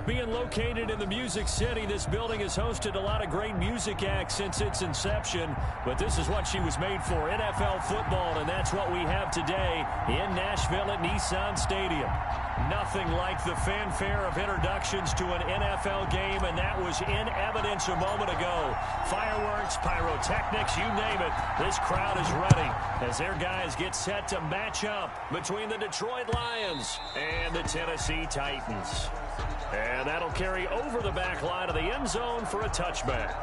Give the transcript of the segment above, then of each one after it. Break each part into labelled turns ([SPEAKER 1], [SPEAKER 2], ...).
[SPEAKER 1] Being located in the Music City, this building has hosted a lot of great music acts since its inception, but this is what she was made for, NFL football, and that's what we have today in Nashville at Nissan Stadium. Nothing like the fanfare of introductions to an NFL game, and that was in evidence a moment ago. Fireworks, pyrotechnics, you name it. This crowd is ready as their guys get set to match up between the Detroit Lions and the Tennessee Titans. And that'll carry over the back line of the end zone for a touchback.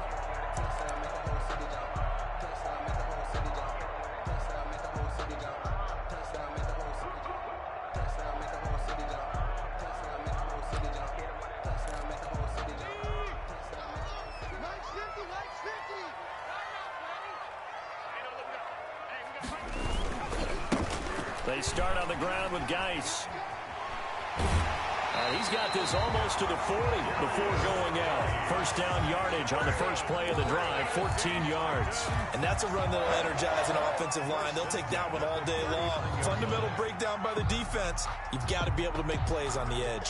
[SPEAKER 1] They start on the ground with Geis. He's got this almost to the 40 before going out. First down yardage on the first play of the drive, 14 yards.
[SPEAKER 2] And that's a run that'll energize an offensive line. They'll take that one all day long. Fundamental breakdown by the defense. You've got to be able to make plays on the edge.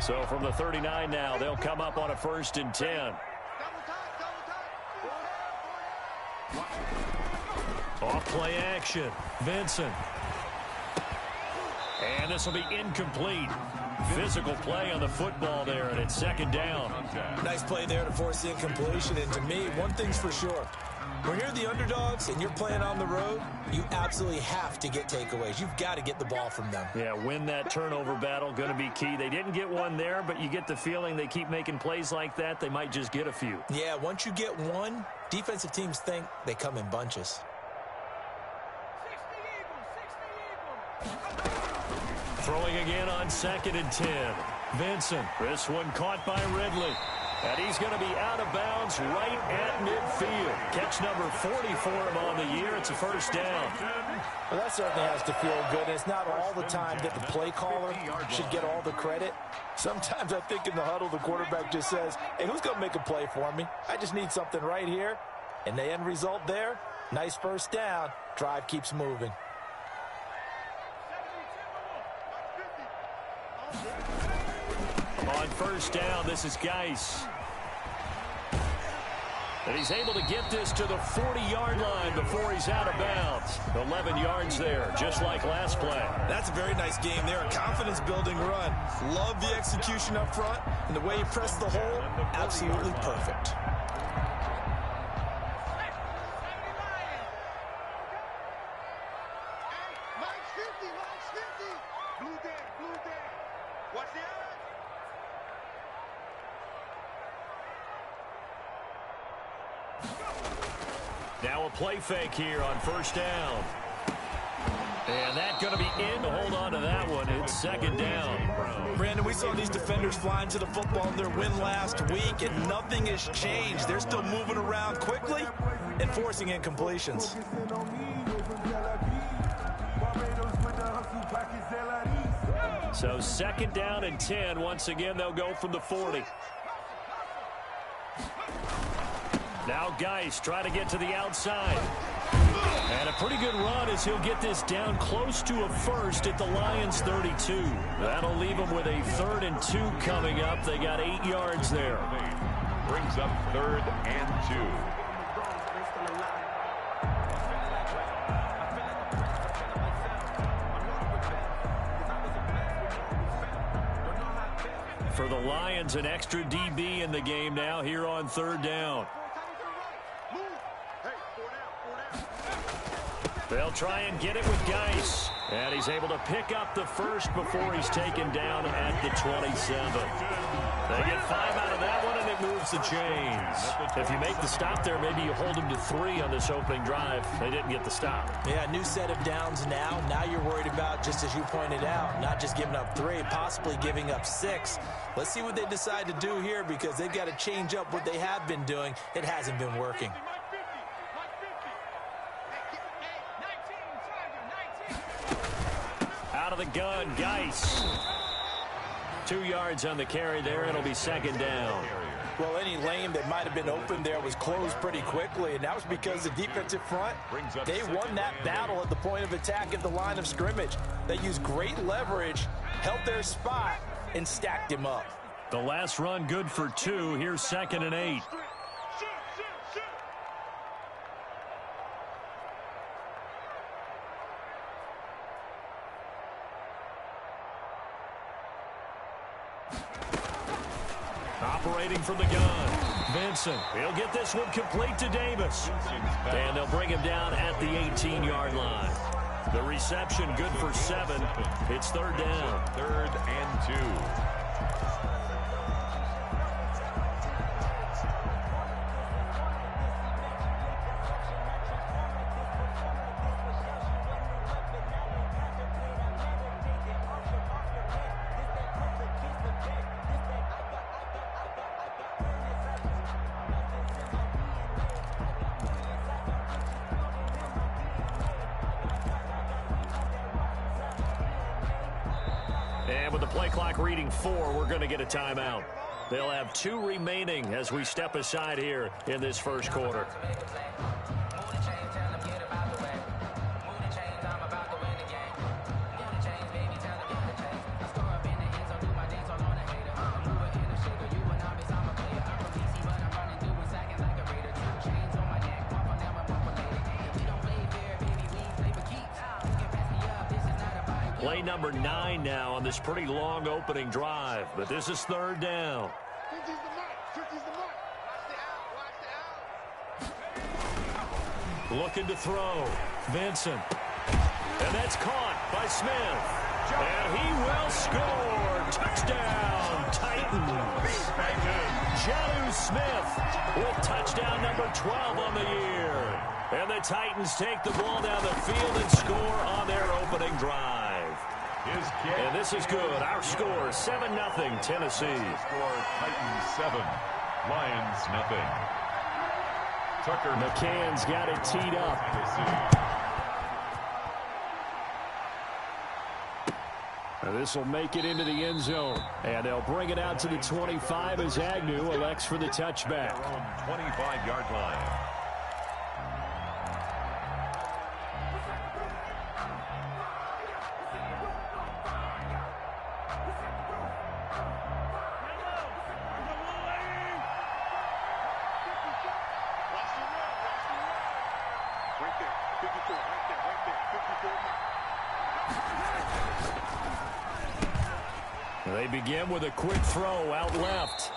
[SPEAKER 1] So from the 39 now, they'll come up on a 1st and 10. Off play action. Vincent. And this will be incomplete. Physical play on the football there, and it's 2nd down.
[SPEAKER 2] Nice play there to force the incompletion. And to me, one thing's for sure. When you're the underdogs and you're playing on the road, you absolutely have to get takeaways. You've got to get the ball from them.
[SPEAKER 1] Yeah, win that turnover battle, going to be key. They didn't get one there, but you get the feeling they keep making plays like that, they might just get a few.
[SPEAKER 2] Yeah, once you get one, defensive teams think they come in bunches.
[SPEAKER 1] Throwing again on 2nd and 10. Vincent. This one caught by Ridley. And he's going to be out of bounds right at midfield. Catch number 40 for him on the year. It's a 1st down.
[SPEAKER 2] Well, that certainly has to feel good. And it's not all the time that the play caller should get all the credit. Sometimes I think in the huddle, the quarterback just says, hey, who's going to make a play for me? I just need something right here. And the end result there, nice 1st down. Drive keeps moving.
[SPEAKER 1] On 1st down, this is Geis. And he's able to get this to the 40-yard line before he's out of bounds. 11 yards there, just like last play.
[SPEAKER 2] That's a very nice game there, a confidence-building run. Love the execution up front, and the way he pressed the hole, absolutely perfect.
[SPEAKER 1] Now a play fake here on 1st down. And that's going to be in to hold on to that one. It's 2nd down.
[SPEAKER 2] Brandon, we saw these defenders flying to the football in their win last week, and nothing has changed. They're still moving around quickly and forcing incompletions.
[SPEAKER 1] So 2nd down and 10. Once again, they'll go from the 40. Now Geis trying to get to the outside. And a pretty good run as he'll get this down close to a 1st at the Lions 32. That'll leave them with a 3rd and 2 coming up. They got 8 yards there.
[SPEAKER 3] Brings up 3rd and 2.
[SPEAKER 1] For the Lions, an extra DB in the game now here on 3rd down. They'll try and get it with Geis. And he's able to pick up the 1st before he's taken down at the 27. They get 5 out of that one, and it moves the chains. If you make the stop there, maybe you hold them to 3 on this opening drive. They didn't get the stop.
[SPEAKER 2] Yeah, new set of downs now. Now you're worried about, just as you pointed out, not just giving up 3, possibly giving up 6. Let's see what they decide to do here, because they've got to change up what they have been doing. It hasn't been working.
[SPEAKER 1] Out of the gun, Geis. 2 yards on the carry there. It'll be 2nd down.
[SPEAKER 2] Well, any lane that might have been open there was closed pretty quickly, and that was because the defensive front, they won that battle at the point of attack at the line of scrimmage. They used great leverage, held their spot, and stacked him up.
[SPEAKER 1] The last run good for 2. Here's 2nd and 8. Operating from the gun, Vincent. He'll get this one complete to Davis. And they'll bring him down at the 18-yard line. The reception good for 7. It's 3rd down.
[SPEAKER 3] 3rd and 2.
[SPEAKER 1] And with the play clock reading 4, we're going to get a timeout. They'll have 2 remaining as we step aside here in this first quarter. Play number 9 now on this pretty long opening drive, but this is 3rd down. Looking to throw. Vincent. And that's caught by Smith. And he will score. Touchdown, Titans. Jonnu Smith with touchdown number 12 on the year. And the Titans take the ball down the field and score on their opening drive. And this is good. Our score, 7-0 Tennessee.
[SPEAKER 3] Score Titans 7, Lions nothing. Tucker.
[SPEAKER 1] McCann's got it teed up. This will make it into the end zone. And they'll bring it out to the 25 as Agnew elects for the touchback.
[SPEAKER 3] 25-yard line.
[SPEAKER 1] They begin with a quick throw out left.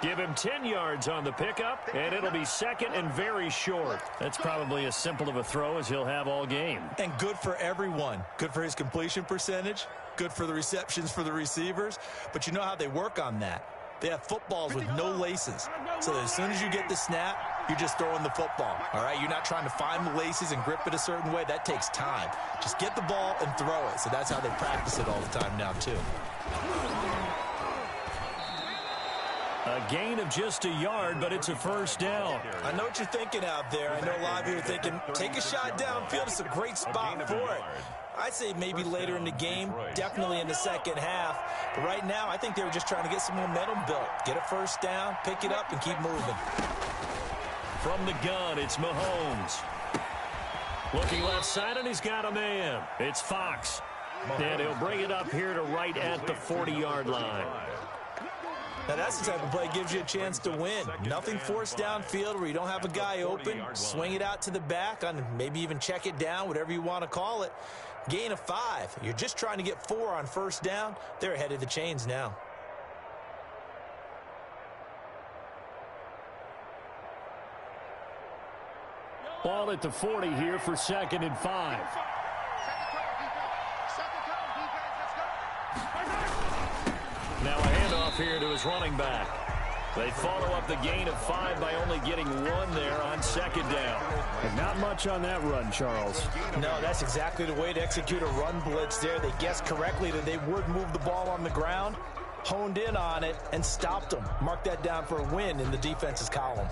[SPEAKER 1] Give him 10 yards on the pickup, and it'll be 2nd and very short. That's probably as simple of a throw as he'll have all game.
[SPEAKER 2] And good for everyone. Good for his completion percentage. Good for the receptions for the receivers. But you know how they work on that. They have footballs with no laces. So that as soon as you get the snap, you're just throwing the football. All right, you're not trying to find the laces and grip it a certain way. That takes time. Just get the ball and throw it. So that's how they practice it all the time now, too.
[SPEAKER 1] A gain of just a yard, but it's a 1st down.
[SPEAKER 2] I know what you're thinking out there. I know a lot of you are thinking, take a shot downfield. It's a great spot for it. I'd say maybe later in the game, definitely in the second half. But right now, I think they were just trying to get some momentum built. Get a 1st down, pick it up, and keep moving.
[SPEAKER 1] From the gun, it's Mahomes. Looking left side, and he's got a man. It's Fox. And he'll bring it up here to right at the 40-yard line.
[SPEAKER 2] Now, that's the type of play that gives you a chance to win. Nothing forced downfield where you don't have a guy open. Swing it out to the back, on maybe even check it down, whatever you want to call it. Gain of 5. You're just trying to get 4 on 1st down. They're ahead of the chains now.
[SPEAKER 1] Ball at the 40 here for 2nd and 5. Now a handoff here to his running back. They follow up the gain of 5 by only getting 1 there on 2nd down.
[SPEAKER 4] And not much on that run, Charles.
[SPEAKER 2] No, that's exactly the way to execute a run blitz there. They guessed correctly that they would move the ball on the ground, honed in on it, and stopped them. Mark that down for a win in the defense's column.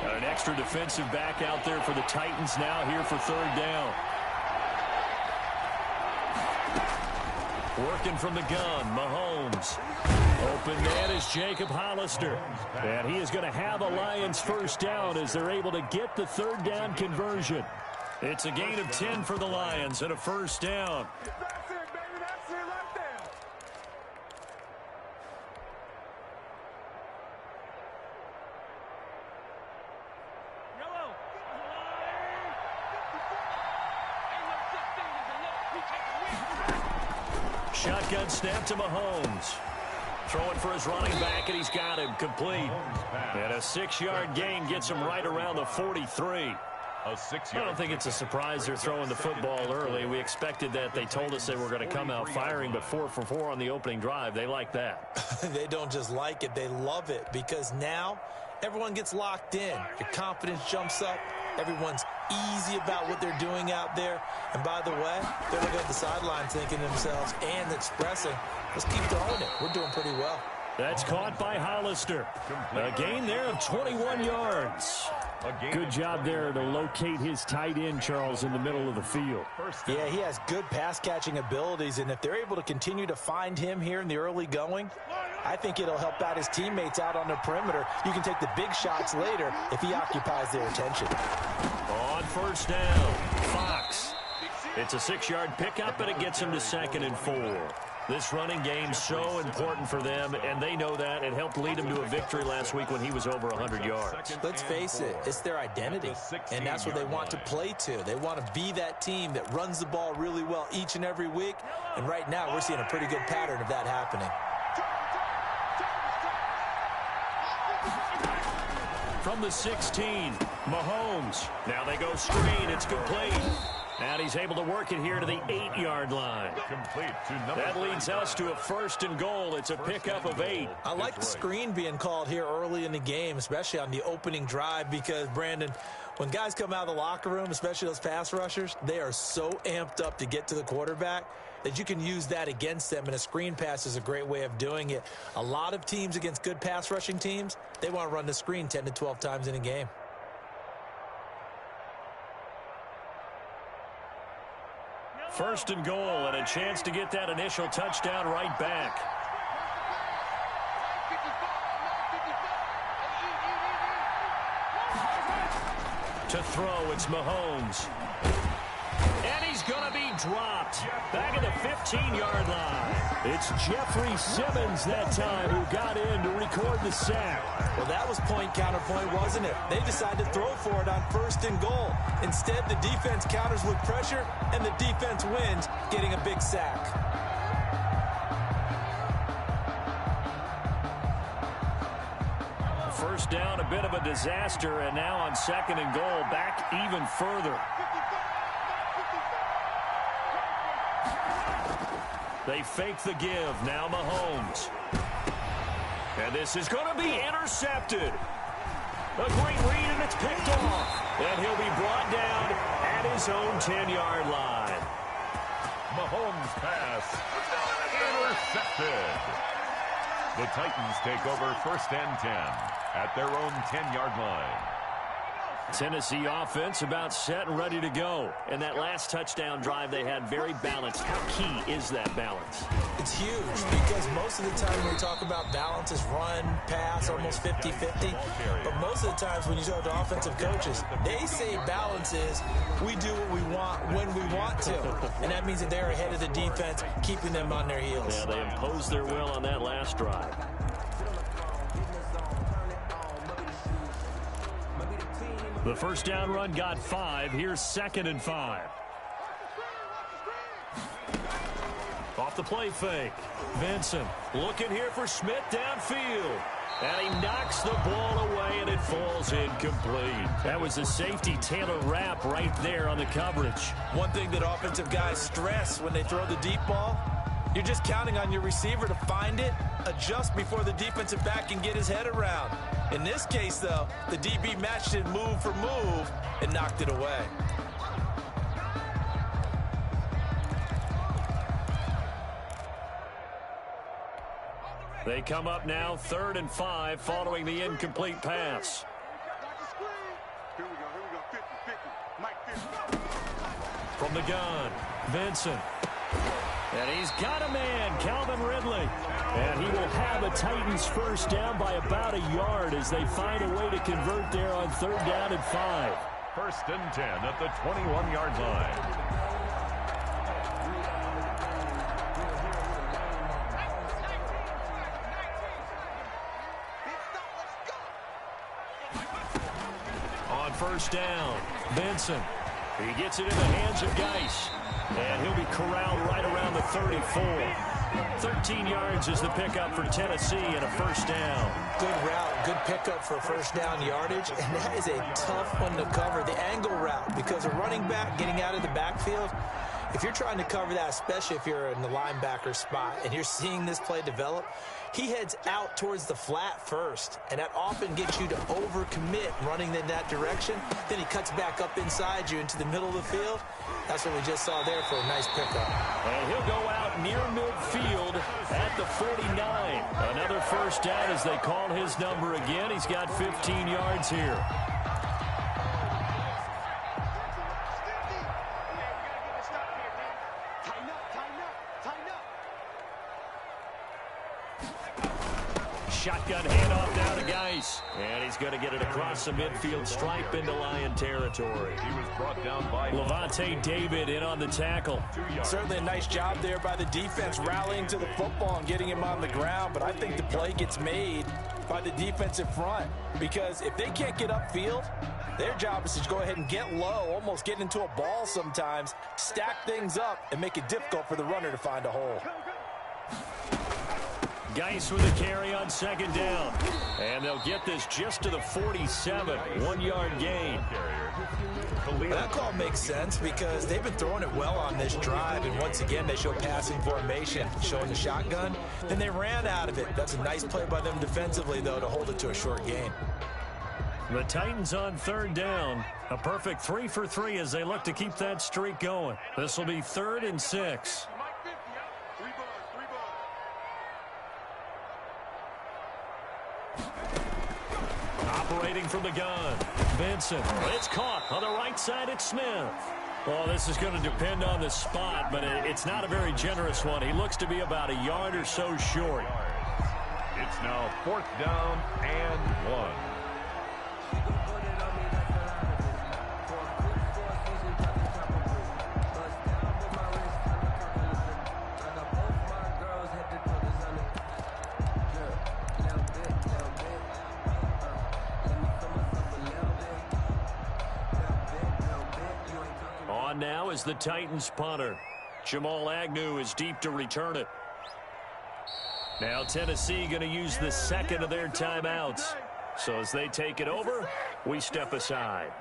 [SPEAKER 1] An extra defensive back out there for the Titans now here for 3rd down. Working from the gun, Mahomes. Open man is Jacob Hollister. And he is going to have a Lions first down as they're able to get the third down conversion. It's a gain of 10 for the Lions and a first down.
[SPEAKER 5] That's it, baby. That's it right there. Yellow.
[SPEAKER 1] Shotgun snap to Mahomes. Throwing for his running back, and he's got him complete. And a 6-yard gain gets him right around the 43. I don't think it's a surprise they're throwing the football early. We expected that. They told us they were going to come out firing, but 4 for 4 on the opening drive. They like that.
[SPEAKER 2] They don't just like it, they love it, because now everyone gets locked in. Your confidence jumps up. Everyone's easy about what they're doing out there. And by the way, they're looking at the sidelines thinking to themselves and expressing, let's keep throwing it. We're doing pretty well.
[SPEAKER 1] That's caught by Hollister. A gain there of 21 yards. Good job there to locate his tight end, Charles, in the middle of the field.
[SPEAKER 2] Yeah, he has good pass-catching abilities, and if they're able to continue to find him here in the early going, I think it'll help out his teammates out on the perimeter. You can take the big shots later if he occupies their attention.
[SPEAKER 1] On first down, Fox. It's a 6-yard pickup, and it gets him to 2nd and 4. This running game's so important for them, and they know that. It helped lead them to a victory last week when he was over 100 yards.
[SPEAKER 2] Let's face it, it's their identity, and that's what they want to play to. They want to be that team that runs the ball really well each and every week, and right now we're seeing a pretty good pattern of that happening.
[SPEAKER 1] From the 16, Mahomes. Now they go screen. It's complete. And he's able to work it here to the 8-yard line. That leads us to a 1st and goal. It's a pickup of 8.
[SPEAKER 2] I like the screen being called here early in the game, especially on the opening drive, because, Brandon, when guys come out of the locker room, especially those pass rushers, they are so amped up to get to the quarterback that you can use that against them, and a screen pass is a great way of doing it. A lot of teams against good pass rushing teams, they want to run the screen 10 to 12 times in a game.
[SPEAKER 1] First and goal, and a chance to get that initial touchdown right back. To throw, it's Mahomes. And he's going to be dropped back at the 15-yard line. It's Jeffrey Simmons that time who got in to record the sack.
[SPEAKER 2] Well, that was point-counterpoint, wasn't it? They decided to throw for it on 1st and goal. Instead, the defense counters with pressure, and the defense wins, getting a big sack.
[SPEAKER 1] First down, a bit of a disaster, and now on 2nd and goal, back even further. They fake the give. Now Mahomes. And this is going to be intercepted. A great read, and it's picked off. And he'll be brought down at his own 10-yard line.
[SPEAKER 3] Mahomes' pass intercepted. The Titans take over 1st and 10 at their own 10-yard line.
[SPEAKER 1] Tennessee offense about set and ready to go. And that last touchdown drive they had very balanced. How key is that balance?
[SPEAKER 2] It's huge, because most of the time when we talk about balance is run, pass, almost 50-50. But most of the times when you talk to offensive coaches, they say balance is we do what we want when we want to. And that means that they're ahead of the defense, keeping them on their heels.
[SPEAKER 1] Yeah, they imposed their will on that last drive. The first down run got 5. Here's 2nd and 5. Off the play fake. Vincent looking here for Smith downfield. And he knocks the ball away, and it falls incomplete. That was a safety Taylor Rapp right there on the coverage.
[SPEAKER 2] One thing that offensive guys stress when they throw the deep ball, you're just counting on your receiver to find it, adjust before the defensive back can get his head around. In this case, though, the DB matched it move for move and knocked it away.
[SPEAKER 1] They come up now 3rd and 5 following the incomplete pass. From the gun, Vincent. And he's got a man, Calvin Ridley. And he will have a Titans first down by about a yard as they find a way to convert there on 3rd down and 5.
[SPEAKER 3] 1st and 10 at the 21-yard line.
[SPEAKER 1] On 1st down, Benson. He gets it in the hands of Geis. And he'll be corralled right around the 34. 13 yards is the pickup for Tennessee and a 1st down.
[SPEAKER 2] Good route, good pickup for 1st down yardage, and that is a tough one to cover, the angle route, because a running back getting out of the backfield, if you're trying to cover that, especially if you're in the linebacker spot and you're seeing this play develop, he heads out towards the flat first, and that often gets you to overcommit running in that direction. Then he cuts back up inside you into the middle of the field. That's what we just saw there for a nice pickup.
[SPEAKER 1] And he'll go out near midfield at the 49. Another 1st down as they call his number again. He's got 15 yards here. Shotgun handoff down to Geis. And he's going to get it across the midfield stripe into Lion territory.
[SPEAKER 3] He was brought down by
[SPEAKER 1] Levante David in on the tackle.
[SPEAKER 2] Certainly a nice job there by the defense rallying to the football and getting him on the ground. But I think the play gets made by the defensive front. Because if they can't get upfield, their job is to go ahead and get low, almost get into a ball sometimes, stack things up, and make it difficult for the runner to find a hole.
[SPEAKER 1] Geis with a carry on 2nd down. And they'll get this just to the 47. 1-yard gain.
[SPEAKER 2] That call makes sense because they've been throwing it well on this drive. And once again, they show passing formation, showing the shotgun. Then they ran out of it. That's a nice play by them defensively, though, to hold it to a short gain.
[SPEAKER 1] The Titans on 3rd down. A perfect 3 for 3 as they look to keep that streak going. This will be 3rd and 6. Operating from the gun, Benson. It's caught on the right side. It's Smith. Well, this is going to depend on the spot, but it's not a very generous one. He looks to be about a yard or so short.
[SPEAKER 3] It's now 4th down and 1.
[SPEAKER 1] Now is the Titans punter. Jamal Agnew is deep to return it. Now Tennessee going to use the 2nd of their timeouts. So as they take it over, we step aside.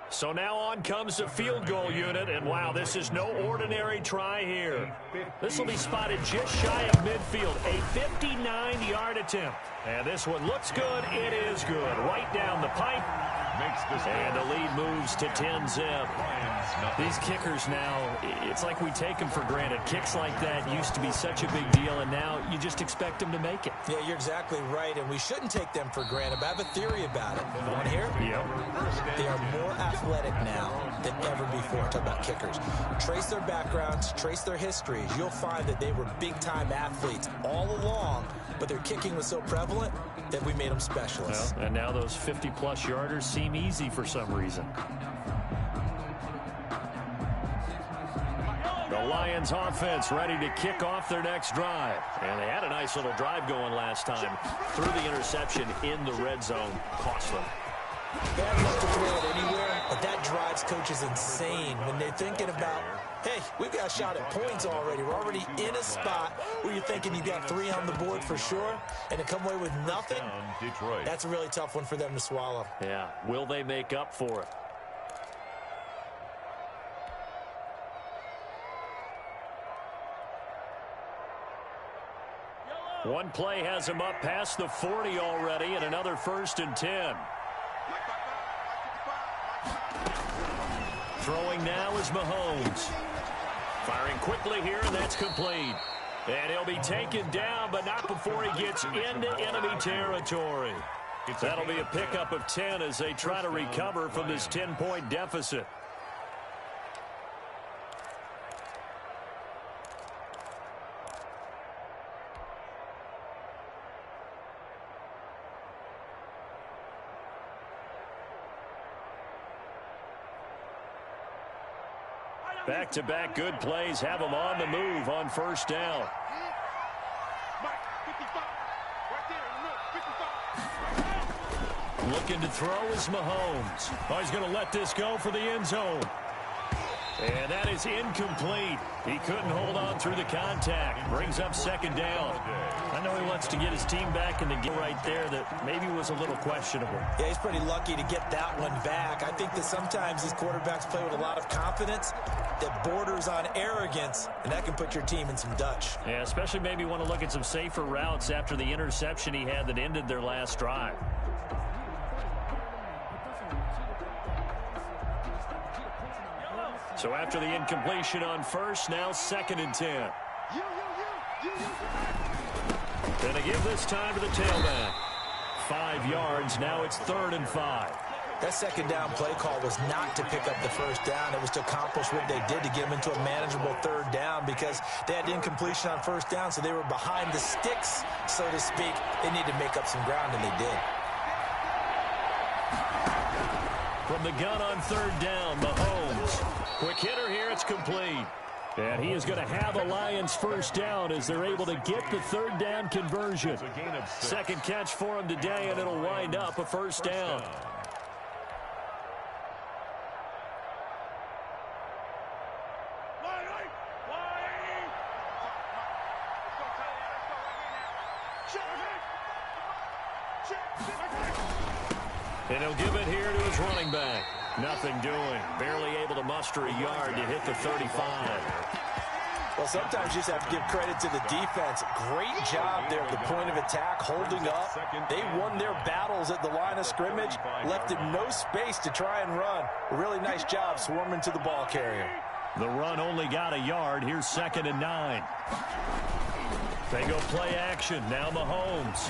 [SPEAKER 1] So now on comes the field goal unit, and wow, this is no ordinary try here. This will be spotted just shy of midfield, a 59-yard attempt. And this one looks good. It is good. Right down the pipe. And the lead moves to 10-zip. These kickers now, it's like we take them for granted. Kicks like that used to be such a big deal, and now you just expect them to make it.
[SPEAKER 2] Yeah, you're exactly right, and we shouldn't take them for granted. But I have a theory about it. You want to hear?
[SPEAKER 1] Yep.
[SPEAKER 2] They are more athletic now than ever before. Talk about kickers. Trace their backgrounds, trace their histories. You'll find that they were big-time athletes all along, but their kicking was so prevalent that we made them specialists.
[SPEAKER 1] Well, and now those 50-plus yarders seem easy for some reason. The Lions offense ready to kick off their next drive. And they had a nice little drive going last time. Threw the interception in the red zone. Cost them.
[SPEAKER 2] They haven't enough to throw it anywhere, but that drives coaches insane when they're thinking about, hey, we've got a shot at points already. We're already in a spot where you're thinking you've got 3 on the board for sure, and to come away with nothing, that's a really tough one for them to swallow.
[SPEAKER 1] Yeah, will they make up for it? One play has him up past the 40 already, and another 1st and 10. Throwing now is Mahomes. Firing quickly here, and that's complete. And he'll be taken down, but not before he gets into enemy territory. That'll be a pickup of 10 as they try to recover from this 10-point deficit. Back-to-back good plays have them on the move on first down. Looking to throw is Mahomes. Oh, he's going to let this go for the end zone. And that is incomplete. He couldn't hold on through the contact. Brings up second down. I know he wants to get his team back in the game right there that maybe was a little questionable.
[SPEAKER 2] Yeah, he's pretty lucky to get that one back. I think that sometimes these quarterbacks play with a lot of confidence that borders on arrogance, and that can put your team in some Dutch.
[SPEAKER 1] Yeah, especially maybe want to look at some safer routes after the interception he had that ended their last drive. So after the incompletion on first, now second and 10. Going to give this time to the tailback. 5 yards, now it's 3rd and 5.
[SPEAKER 2] That second down play call was not to pick up the first down. It was to accomplish what they did to get them into a manageable 3rd down because they had incompletion on first down, so they were behind the sticks, so to speak. They needed to make up some ground, and they did.
[SPEAKER 1] From the gun on 3rd down, Mahomes. Quick hitter here, it's complete. And he is going to have a Lions first down as they're able to get the 3rd down conversion. Second catch for him today, and it'll wind up a first down. And he'll give it here to his running back. Nothing doing. Barely able to muster a yard to hit the 35.
[SPEAKER 2] Well, sometimes you just have to give credit to the defense. Great job there at the point of attack, holding up. They won their battles at the line of scrimmage, left him no space to try and run. A really nice job swarming to the ball carrier.
[SPEAKER 1] The run only got a yard. Here's 2nd and 9. They go play action. Now Mahomes.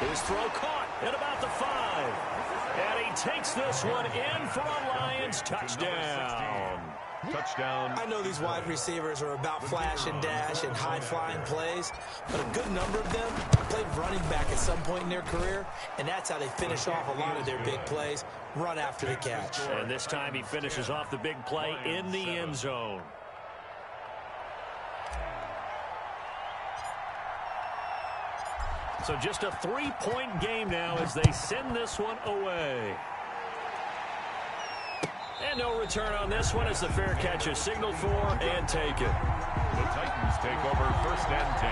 [SPEAKER 1] His throw caught at about the 5. And he takes this one in for a Lions touchdown.
[SPEAKER 3] Touchdown.
[SPEAKER 2] I know these wide receivers are about flash and dash and high-flying plays, but a good number of them played running back at some point in their career, and that's how they finish off a lot of their big plays, run after the catch.
[SPEAKER 1] And this time he finishes off the big play in the end zone. So just a 3-point game now as they send this one away. And no return on this one as the fair catch is signaled for and taken.
[SPEAKER 3] The Titans take over 1st and 10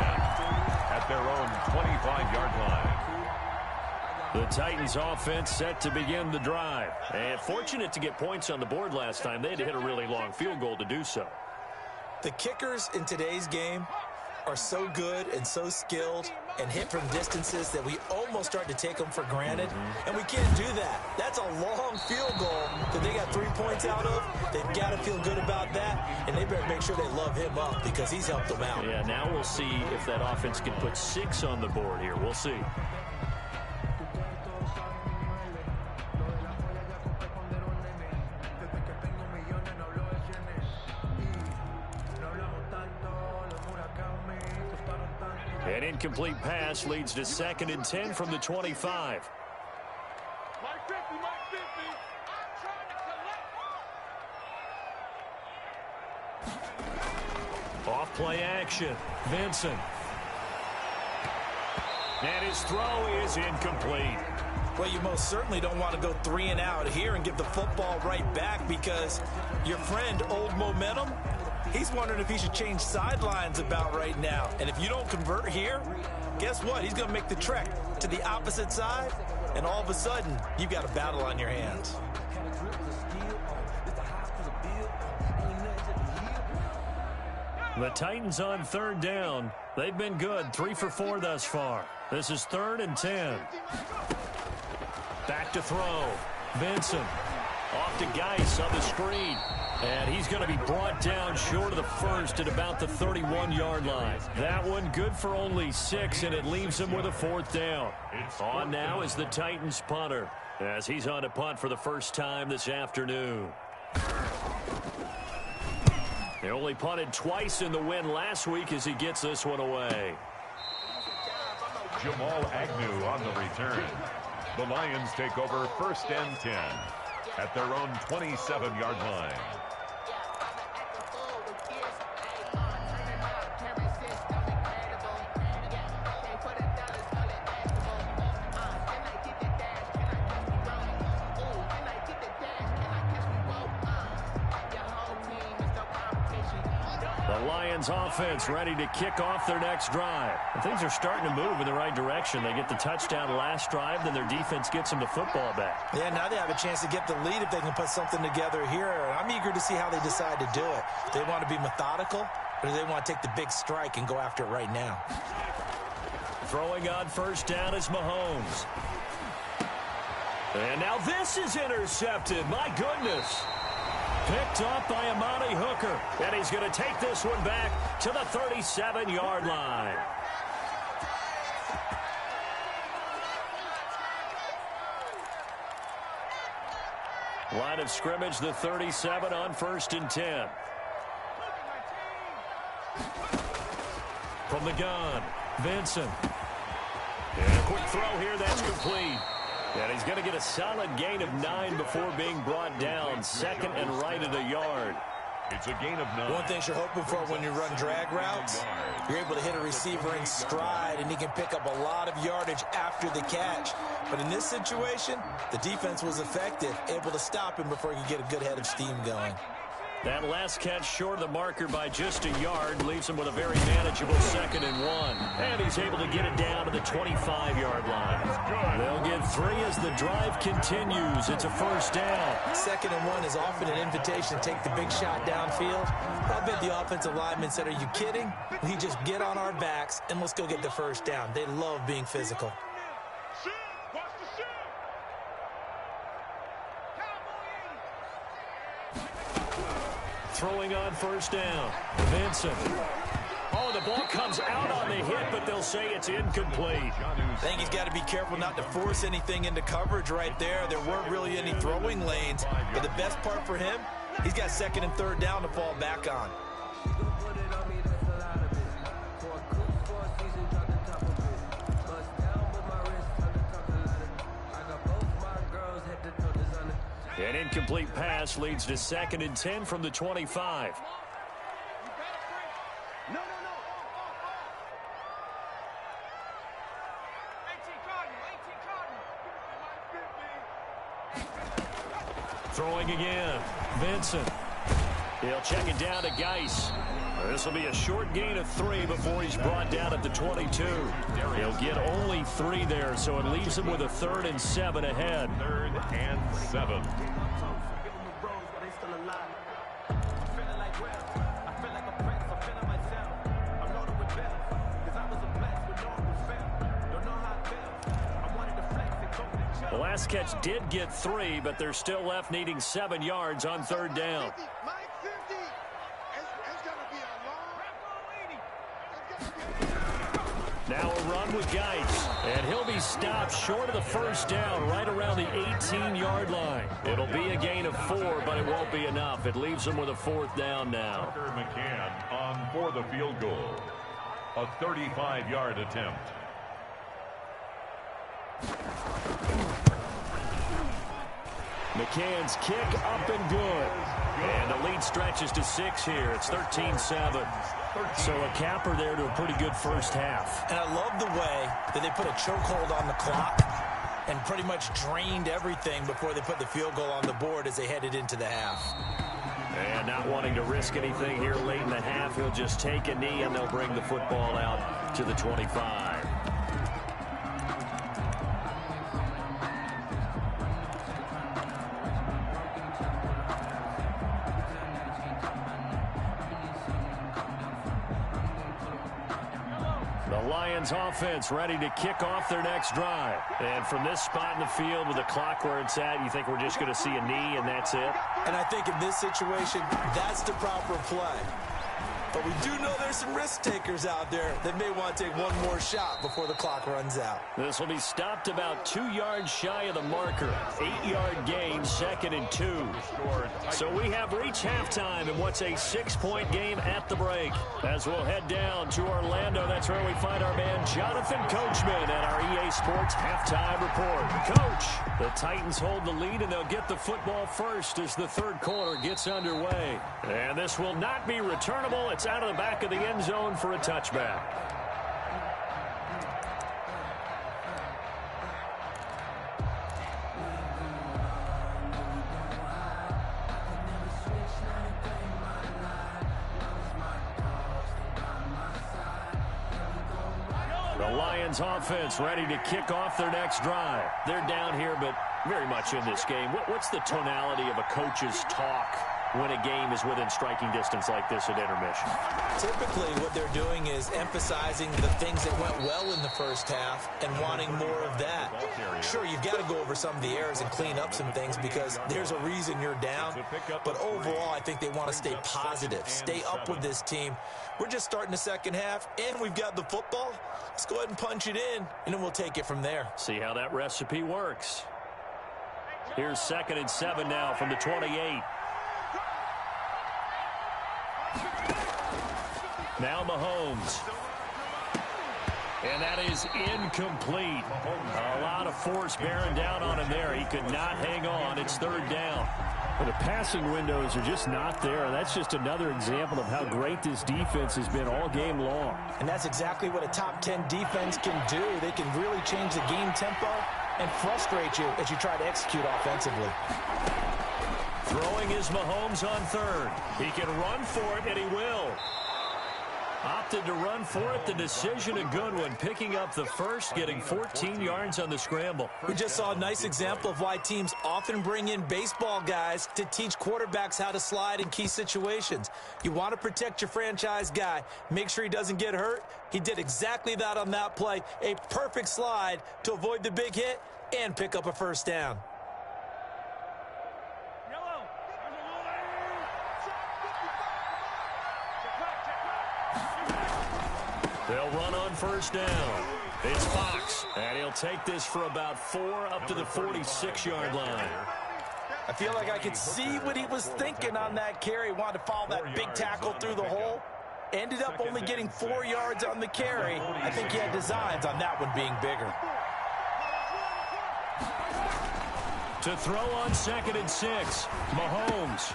[SPEAKER 3] at their own 25-yard line.
[SPEAKER 1] The Titans offense set to begin the drive. And fortunate to get points on the board last time. They had to hit a really long field goal to do so.
[SPEAKER 2] The kickers in today's game are so good and so skilled and hit from distances that we almost start to take them for granted, and we can't do that. That's a long field goal that they got 3 points out of. They've got to feel good about that, and they better make sure they love him up because he's helped them out.
[SPEAKER 1] Yeah, now we'll see if that offense can put 6 on the board here. We'll see. An incomplete pass leads to 2nd and 10 from the 25. Off play action. Vincent. And his throw is incomplete.
[SPEAKER 2] Well, you most certainly don't want to go 3 and out here and give the football right back because your friend, Old Momentum, he's wondering if he should change sidelines about right now. And if you don't convert here, guess what? He's going to make the trek to the opposite side, and all of a sudden, you've got a battle on your hands.
[SPEAKER 1] The Titans on 3rd down. They've been good, 3 for 4 thus far. This is 3rd and 10. Back to throw. Vincent. Off to Geis on the screen. And he's going to be brought down short of the first at about the 31-yard line. That one good for only 6, and it leaves him with a 4th down. On now is the Titans punter, as he's on to punt for the first time this afternoon. They only punted twice in the win last week as he gets this one away.
[SPEAKER 3] Jamal Agnew on the return. The Lions take over 1st and 10 at their own 27-yard line.
[SPEAKER 1] Offense ready to kick off their next drive. And things are starting to move in the right direction. They get the touchdown last drive, then their defense gets them the football back.
[SPEAKER 2] Yeah, now they have a chance to get the lead if they can put something together here. I'm eager to see how they decide to do it. Do they want to be methodical, or do they want to take the big strike and go after it right now?
[SPEAKER 1] Throwing on 1st down is Mahomes. And now this is intercepted. My goodness. Picked up by Amani Hooker. And he's going to take this one back to the 37-yard line. Line of scrimmage, the 37 on 1st and 10. From the gun, Vincent. And a quick throw here, that's complete. And he's going to get a solid gain of 9 before being brought down. 2nd and right at a yard.
[SPEAKER 3] It's a gain of 9.
[SPEAKER 2] One thing you're hoping for when you run drag routes, you're able to hit a receiver in stride, and he can pick up a lot of yardage after the catch. But in this situation, the defense was effective, able to stop him before he could get a good head of steam going.
[SPEAKER 1] That last catch short of the marker by just a yard leaves him with a very manageable 2nd and 1. And he's able to get it down to the 25-yard line. They'll get 3 as the drive continues. It's a 1st down.
[SPEAKER 2] 2nd and 1 is often an invitation to take the big shot downfield. I bet the offensive lineman said, "Are you kidding? We just get on our backs and let's go get the 1st down." They love being physical.
[SPEAKER 1] Throwing on 1st down. Vincent. Oh, the ball comes out on the hit, but they'll say it's incomplete.
[SPEAKER 2] I think he's got to be careful not to force anything into coverage right there. There weren't really any throwing lanes, but the best part for him, he's got 2nd and 3rd down to fall back on.
[SPEAKER 1] An incomplete pass leads to 2nd and 10 from the 25. Throwing again. Vincent. He'll check it down to Geis. This will be a short gain of 3 before he's brought down at the 22. He'll get only 3 there, so it leaves him with a 3rd and 7 ahead.
[SPEAKER 3] 3rd and 7.
[SPEAKER 1] The last catch did get 3, but they're still left needing 7 yards on 3rd down. Now a run with Geis, and he'll be stopped short of the 1st down, right around the 18-yard line. It'll be a gain of 4, but it won't be enough. It leaves him with a 4th down now.
[SPEAKER 3] Tucker McCann on for the field goal. A 35-yard attempt.
[SPEAKER 1] McCann's kick up and good. And the lead stretches to 6 here. It's 13-7. So a capper there to a pretty good first half.
[SPEAKER 2] And I love the way that they put a chokehold on the clock and pretty much drained everything before they put the field goal on the board as they headed into the half.
[SPEAKER 1] And not wanting to risk anything here late in the half, he'll just take a knee and they'll bring the football out to the 25. Lions offense ready to kick off their next drive. And from this spot in the field with the clock where it's at, you think we're just going to see a knee and that's it?
[SPEAKER 2] And I think in this situation, that's the proper play. But we do know there's some risk takers out there that may want to take one more shot before the clock runs out.
[SPEAKER 1] This will be stopped about 2 yards shy of the marker. 8-yard gain, 2nd and 2. So we have reached halftime in what's a 6-point game at the break. As we'll head down to Orlando, that's where we find our man Jonathan Coachman at our EA Sports Halftime Report. Coach, the Titans hold the lead and they'll get the football first as the third quarter gets underway. And this will not be returnable. It's out of the back of the end zone for a touchback. The Lions offense ready to kick off their next drive. They're down here, but very much in this game. What's the tonality of a coach's talk when a game is within striking distance like this at intermission?
[SPEAKER 2] Typically, what they're doing is emphasizing the things that went well in the first half and wanting more of that. Sure, you've got to go over some of the errors and clean up some things because there's a reason you're down. But overall, I think they want to stay positive, stay up with this team. We're just starting the second half, and we've got the football. Let's go ahead and punch it in, and then we'll take it from there.
[SPEAKER 1] See how that recipe works. Here's 2nd and 7 now from the 28. Now Mahomes. And that is incomplete. A lot of force bearing down on him there. He could not hang on. It's 3rd down.
[SPEAKER 4] Well, the passing windows are just not there. That's just another example of how great this defense has been all game long.
[SPEAKER 2] And that's exactly what a top 10 defense can do. They can really change the game tempo and frustrate you as you try to execute offensively.
[SPEAKER 1] Throwing is Mahomes on 3rd. He can run for it, and he will. Opted to run for it. The decision a good one. Picking up the first, getting 14 yards on the scramble.
[SPEAKER 2] We just saw a nice example of why teams often bring in baseball guys to teach quarterbacks how to slide in key situations. You want to protect your franchise guy. Make sure he doesn't get hurt. He did exactly that on that play. A perfect slide to avoid the big hit and pick up a first down.
[SPEAKER 1] They'll run on first down. It's Fox, and he'll take this for about 4 up to the 46-yard line.
[SPEAKER 2] I feel like I could see what he was thinking on that carry. Wanted to follow that big tackle through the hole. Ended up only getting 4 yards on the carry. I think he had designs on that one being bigger.
[SPEAKER 1] To throw on 2nd and 6, Mahomes.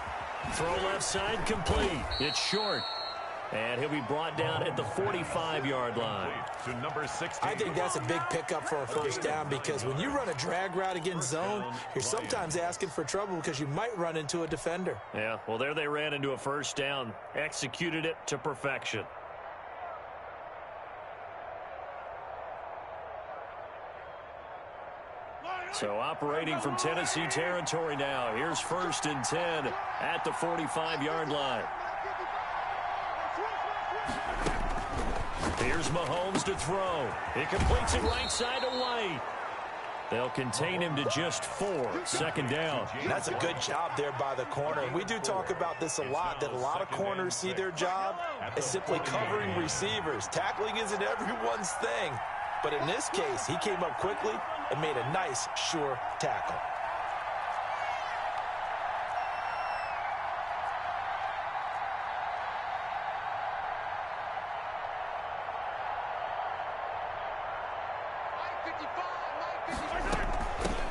[SPEAKER 1] Throw left side complete. It's short. And he'll be brought down at the 45-yard line.
[SPEAKER 2] I think that's a big pickup for a first down because when you run a drag route against zone, you're sometimes asking for trouble because you might run into a defender.
[SPEAKER 1] Yeah, well, there they ran into a first down. Executed it to perfection. So operating from Tennessee territory now. Here's 1st and 10 at the 45-yard line. Here's Mahomes to throw. He completes it right side to White. They'll contain him to just 4. 2nd down.
[SPEAKER 2] That's a good job there by the corner. We do talk about this a lot, that a lot of corners see their job as simply covering receivers. Tackling isn't everyone's thing. But in this case, he came up quickly and made a nice, sure tackle.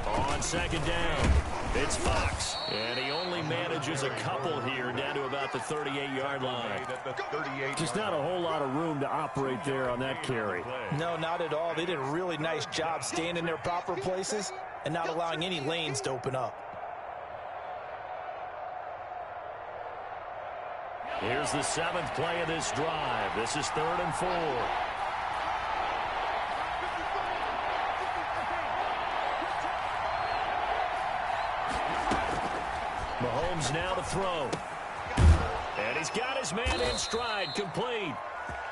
[SPEAKER 1] On 2nd down, it's Fox. And he only manages a couple here down to about the 38-yard line.
[SPEAKER 4] Just not a whole lot of room to operate there on that carry.
[SPEAKER 2] No, not at all. They did a really nice job staying in their proper places and not allowing any lanes to open up.
[SPEAKER 1] Here's the 7th play of this drive. This is 3rd and 4. Mahomes now to throw. And he's got his man in stride, complete.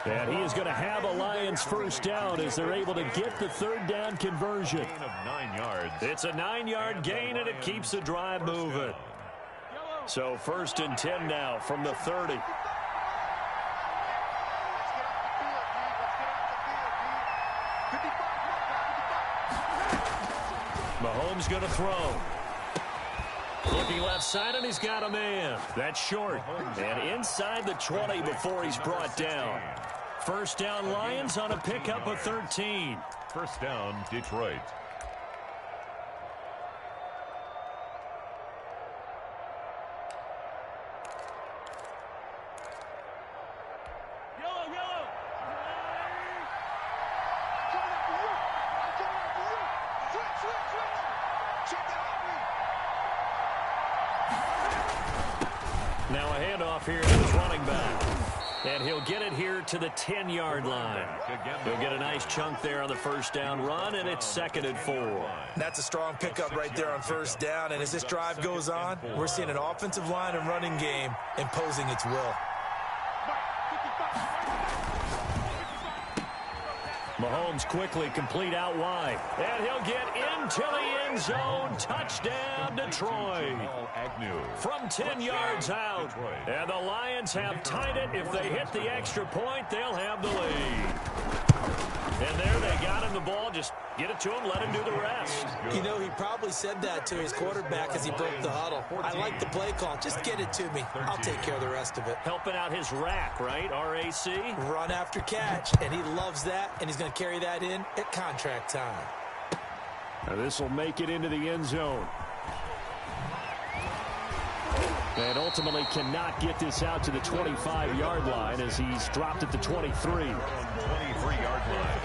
[SPEAKER 4] And he is going to have a Lions first down as they're able to get the third down conversion.
[SPEAKER 3] Gain of 9 yards.
[SPEAKER 1] It's a 9-yard gain, and it keeps the drive moving. So 1st and 10 now from the 30. Mahomes going to throw. Looking left side, and he's got a man. That's short. And inside the 20 before he's brought down. First down Lions on a pickup of 13.
[SPEAKER 3] First down, Detroit.
[SPEAKER 1] Now a handoff here to his running back. And he'll get it here to the 10-yard line. He'll get a nice chunk there on the first down run, and it's 2nd and 4.
[SPEAKER 2] That's a strong pickup right there on first down. And as this drive goes on, we're seeing an offensive line and running game imposing its will.
[SPEAKER 1] Mahomes quickly complete out wide. And he'll get into the end zone. Touchdown, Detroit. From 10 yards out. And the Lions have tied it. If they hit the extra point, they'll have the lead. And there they got him the ball. Just get it to him, let him do the rest.
[SPEAKER 2] You know, he probably said that to his quarterback as he broke the huddle. I like the play call. Just get it to me. I'll take care of the rest of it.
[SPEAKER 1] Helping out his rack, right? R-A-C?
[SPEAKER 2] Run after catch, and he loves that, and he's going to carry that in at contract time.
[SPEAKER 4] Now this will make it into the end zone. And ultimately cannot get this out to the 25-yard line as he's dropped at the 23.
[SPEAKER 3] 23-yard line.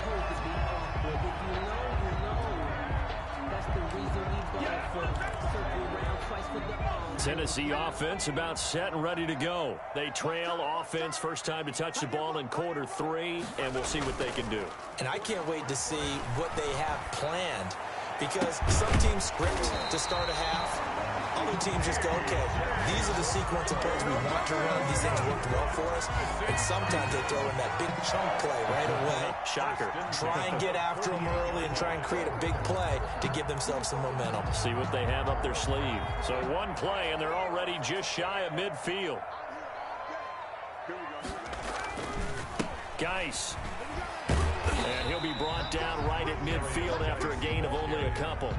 [SPEAKER 1] Tennessee offense about set and ready to go. They trail offense first time to touch the ball in quarter 3, and we'll see what they can do.
[SPEAKER 2] And I can't wait to see what they have planned, because some teams script to start a half. Other teams just go, okay, these are the sequence of plays we want to run. These things worked well for us. And sometimes they throw in that big chunk play right away.
[SPEAKER 1] Shocker.
[SPEAKER 2] Try and get after them early and try and create a big play to give themselves some momentum.
[SPEAKER 1] See what they have up their sleeve. So one play, and they're already just shy of midfield. Geis. And he'll be brought down right at midfield after a gain of only a couple.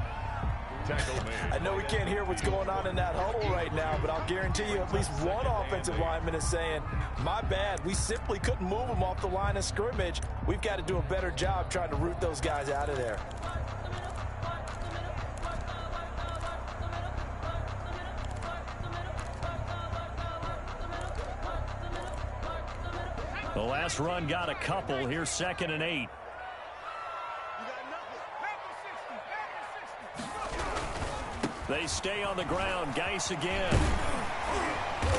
[SPEAKER 2] I know we can't hear what's going on in that huddle right now, but I'll guarantee you at least one offensive lineman is saying, my bad, we simply couldn't move them off the line of scrimmage. We've got to do a better job trying to root those guys out of there.
[SPEAKER 1] The last run got a couple. Here's 2nd and 8. They stay on the ground. Geis again.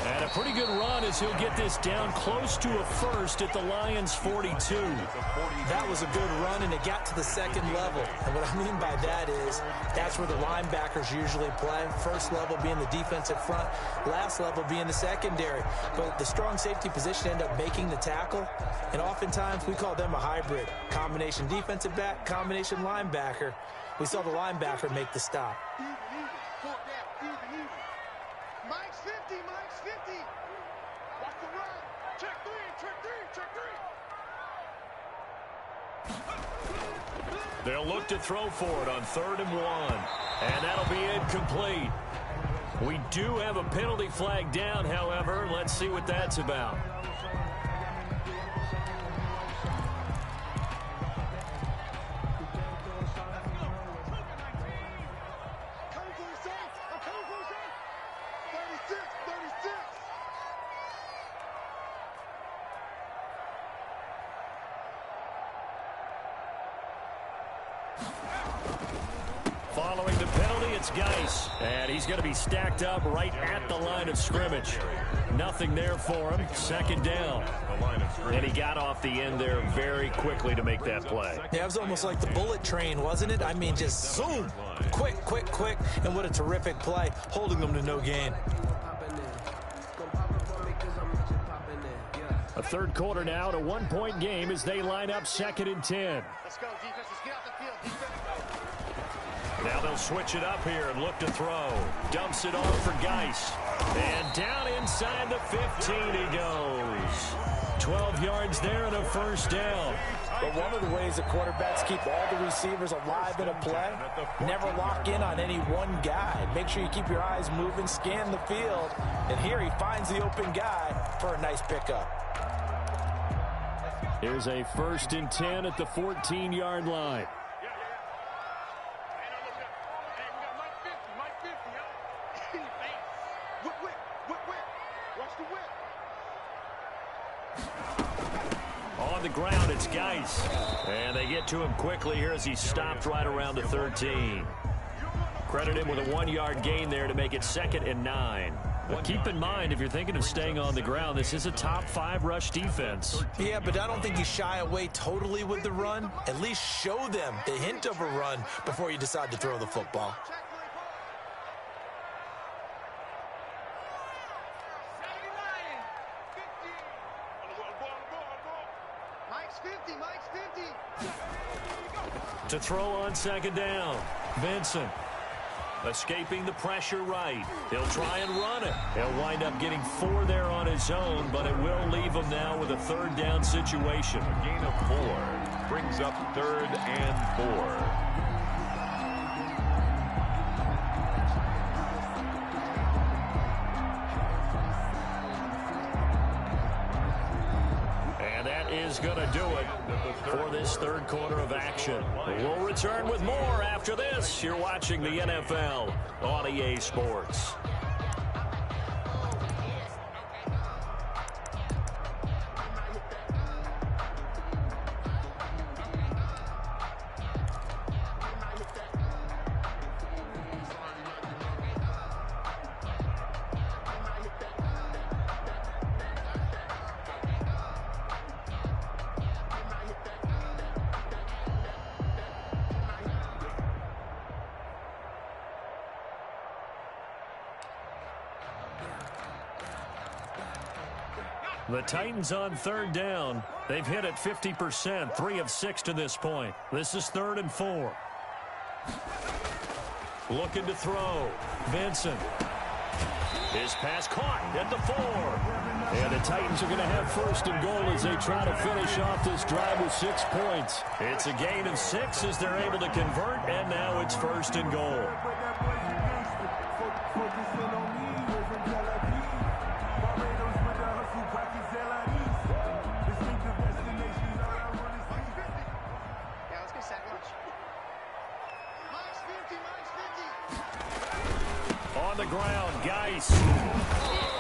[SPEAKER 1] And a pretty good run as he'll get this down close to a first at the Lions' 42.
[SPEAKER 2] That was a good run, and it got to the second level. And what I mean by that is that's where the linebackers usually play. First level being the defensive front, last level being the secondary. But the strong safety position ended up making the tackle, and oftentimes we call them a hybrid. Combination defensive back, combination linebacker. We saw the linebacker make the stop.
[SPEAKER 5] Mike's 50, Mike's 50. Watch the run. Check three.
[SPEAKER 1] They'll look to throw for it on 3rd and 1. And that'll be incomplete. We do have a penalty flag down, however. Let's see what that's about. Following the penalty, it's Geis. And he's going to be stacked up right at the line of scrimmage. Nothing there for him. 2nd down. And he got off the end there very quickly to make that play.
[SPEAKER 2] Yeah, it was almost like the bullet train, wasn't it? I mean, just zoom. Quick, quick, quick. And what a terrific play, holding them to no gain.
[SPEAKER 4] A A third quarter now, at a one-point game as they line up 2nd and 10.
[SPEAKER 5] Let's go, defense. Let's get out the field. Defense.
[SPEAKER 1] Now they'll switch it up here and look to throw. Dumps it off for Geis. And down inside the 15 he goes. 12 yards there and a first down.
[SPEAKER 2] But one of the ways the quarterbacks keep all the receivers alive in a play, never lock in on any one guy. Make sure you keep your eyes moving, scan the field, and here he finds the open guy for a nice pickup.
[SPEAKER 4] Here's a 1st and 10 at the 14-yard line.
[SPEAKER 1] On the ground, it's Geis. And they get to him quickly here as he stopped right around the 13. Credit him with a 1-yard gain there to make it 2nd and 9. But keep in mind, if you're thinking of staying on the ground, this is a top 5 rush defense.
[SPEAKER 2] Yeah, but I don't think you shy away totally with the run. At least show them the hint of a run before you decide to throw the football.
[SPEAKER 1] To throw on 2nd down, Vincent. Escaping the pressure right. He'll try and run it. He'll wind up getting 4 there on his own, but it will leave him now with a 3rd down situation.
[SPEAKER 3] A gain of 4 brings up 3rd and 4.
[SPEAKER 1] Is going to do it for this 3rd quarter of action. We'll return with more after this. You're watching the NFL on EA Sports. The Titans on 3rd down. They've hit it 50%, 3 of 6 to this point. This is 3rd and 4. Looking to throw. Vincent. His pass caught at the 4. And the Titans are going to have 1st and goal as they try to finish off this drive with 6 points. It's a gain of 6 as they're able to convert, and now it's 1st and goal. On the ground, Geis.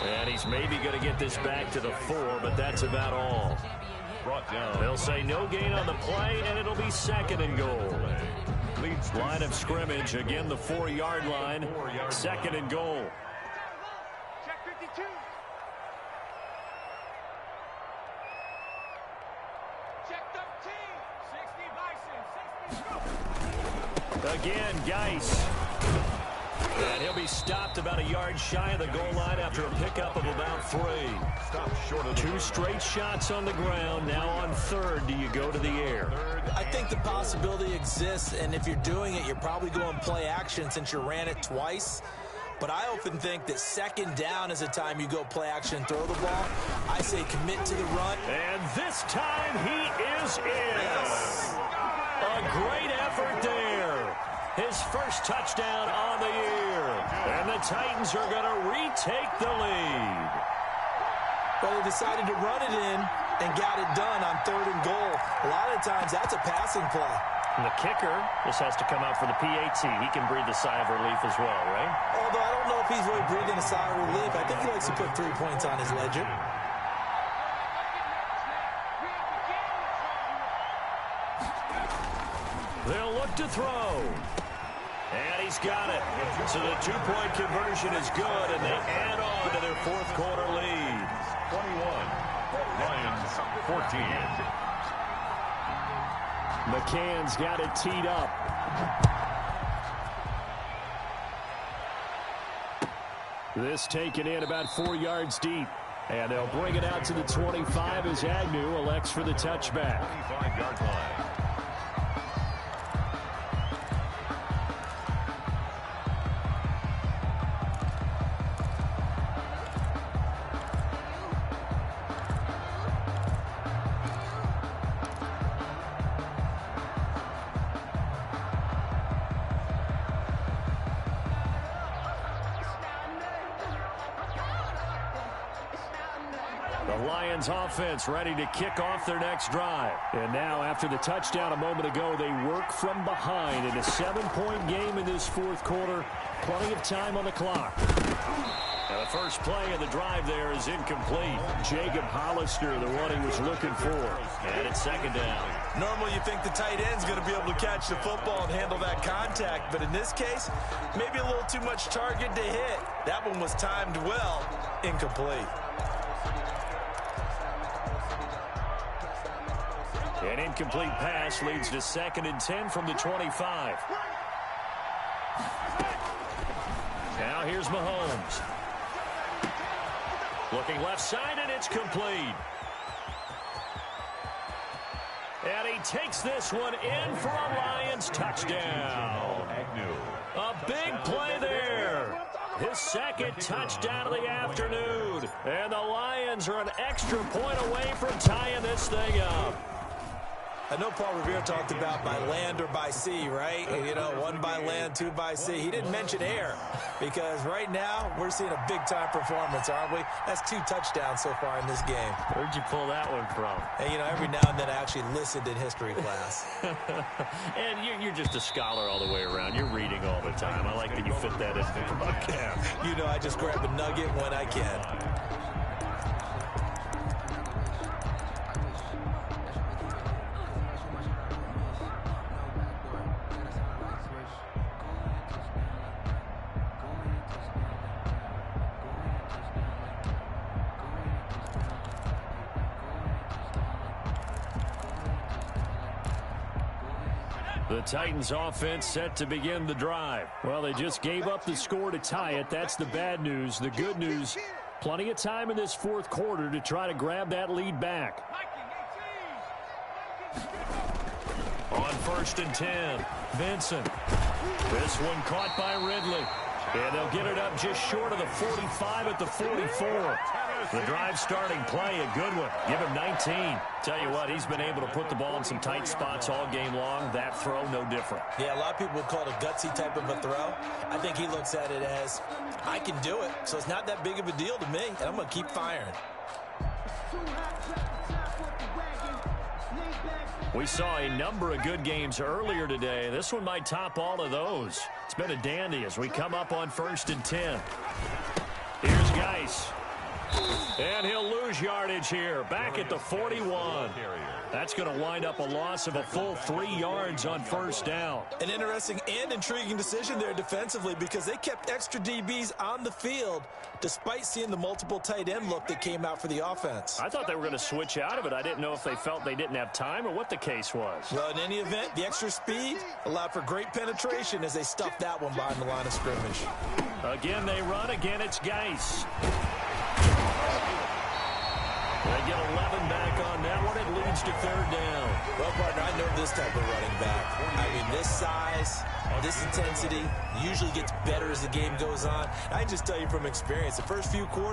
[SPEAKER 1] And he's maybe going to get this back to the 4, but that's about all.
[SPEAKER 3] Brought down.
[SPEAKER 1] They'll say no gain on the play, and it'll be 2nd and goal. Line of scrimmage, again the 4-yard line. 2nd and goal.
[SPEAKER 5] Check 52. Check 13. 60 Bison. 60.
[SPEAKER 1] Again, Geis. And he'll be stopped about a yard shy of the goal line after a pickup of about 3.
[SPEAKER 3] Stop short of
[SPEAKER 1] 2 straight shots on the ground. Now on 3rd, do you go to the air?
[SPEAKER 2] I think the possibility exists, and if you're doing it, you're probably going play action since you ran it twice. But I often think that 2nd down is the time you go play action and throw the ball. I say commit to the run.
[SPEAKER 1] And this time he is in.
[SPEAKER 2] Yes.
[SPEAKER 1] A great effort there. His first touchdown on the year. And the Titans are going to retake the lead.
[SPEAKER 2] Well, they decided to run it in and got it done on 3rd and goal. A lot of times that's a passing play.
[SPEAKER 4] And the kicker just has to come out for the PAT. He can breathe a sigh of relief as well, right?
[SPEAKER 2] Although I don't know if he's really breathing a sigh of relief. I think he likes to put 3 points on his ledger.
[SPEAKER 1] They'll look to throw. And he's got it. So the 2-point conversion is good, and they add on to their 4th quarter lead.
[SPEAKER 3] 21. Lions 14.
[SPEAKER 4] McCann's got it teed up. This taken in about 4 yards deep. And they'll bring it out to the 25 as Agnew elects for the touchback.
[SPEAKER 3] 25-yard line.
[SPEAKER 1] The Lions offense ready to kick off their next drive.
[SPEAKER 4] And now after the touchdown a moment ago, they work from behind in a 7-point game in this fourth quarter. Plenty of time on the clock.
[SPEAKER 1] And the first play of the drive there is incomplete.
[SPEAKER 4] Jacob Hollister, the one he was looking for.
[SPEAKER 1] And it's second down.
[SPEAKER 2] Normally you think the tight end's going to be able to catch the football and handle that contact, but in this case, maybe a little too much target to hit. That one was timed well, incomplete.
[SPEAKER 1] An incomplete pass leads to 2nd and 10 from the 25. Now here's Mahomes. Looking left side, and it's complete. And he takes this one in for a Lions touchdown. A big play there. His second touchdown of the afternoon. And the Lions are an extra point away from tying this thing up.
[SPEAKER 2] I know Paul Revere talked about by land or by sea, right? You know, 1 by land, 2 by sea. He didn't mention air because right now we're seeing a big-time performance, aren't we? That's 2 touchdowns so far in this game.
[SPEAKER 1] Where'd you pull that one from?
[SPEAKER 2] And, you know, every now and then I actually listened in history class.
[SPEAKER 1] And you're just a scholar all the way around. You're reading all the time. I like that you fit that in the broadcast.
[SPEAKER 2] You know, I just grab a nugget when I can.
[SPEAKER 1] The Titans offense set to begin the drive.
[SPEAKER 4] Well, they just gave up the score to tie it. That's the bad news. The good news, plenty of time in this fourth quarter to try to grab that lead back.
[SPEAKER 1] On 1st and 10, Vincent. This one caught by Ridley. And they'll get it up just short of the 45 at the 44. The drive starting play, a good one. Give him 19. Tell you what, he's been able to put the ball in some tight spots all game long. That throw, no different.
[SPEAKER 2] Yeah, a lot of people would call it a gutsy type of a throw. I think he looks at it as, I can do it, so it's not that big of a deal to me, and I'm going to keep firing.
[SPEAKER 1] We saw a number of good games earlier today. This one might top all of those. It's been a dandy as we come up on 1st and 10. Here's Geis. And he'll lose yardage here. Back at the 41. That's going to wind up a loss of a full 3 yards on 1st down.
[SPEAKER 2] An interesting and intriguing decision there defensively because they kept extra DBs on the field despite seeing the multiple tight end look that came out for the offense.
[SPEAKER 1] I thought they were going to switch out of it. I didn't know if they felt they didn't have time or what the case was.
[SPEAKER 2] Well, in any event, the extra speed allowed for great penetration as they stuffed that one behind the line of scrimmage.
[SPEAKER 1] Again, they run. Again, it's Geis. They get 11 back on that one. It leads to 3rd down.
[SPEAKER 2] Well, partner, I know this type of running back. I mean, this size, this intensity usually gets better as the game goes on. I can just tell you from experience, the first few quarters,